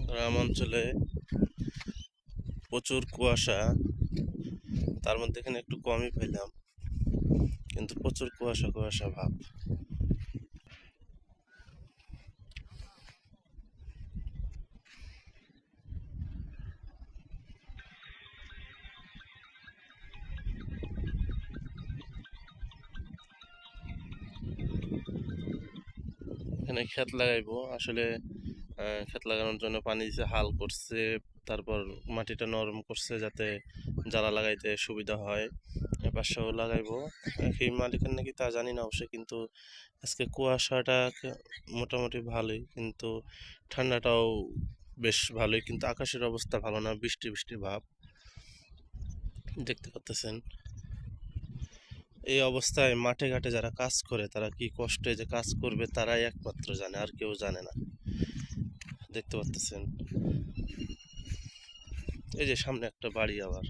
গ্রাম অঞ্চলে প্রচুর কুয়াশা, তার মধ্যে এখানে একটু কমই পেলাম, কিন্তু প্রচুর কুয়াশা কুয়াশা ভাব। এখানে ক্ষেত লাগাইবো আসলে। ক্ষেত লাগানোর জন্য পানি দিছে, হাল করছে, তারপর মাটিটা নরম করছে যাতে জ্বালা লাগাইতে সুবিধা হয়। এপাশেও লাগাইবো। এই মালিকের নাকি তা জানি না অবশ্যই, কিন্তু আজকে কুয়াশাটা মোটামুটি ভালোই, কিন্তু ঠান্ডাটাও বেশ ভালোই, কিন্তু আকাশের অবস্থা ভালো না, বৃষ্টি বৃষ্টি ভাব দেখতে পাচ্ছেন। এই অবস্থায় মাঠে ঘাটে যারা কাজ করে তারা কি কষ্টে যে কাজ করবে তারাই একমাত্র জানে, আর কেউ জানে না। দেখতে পাচ্ছেন এই যে সামনে একটা বাড়ি আবার।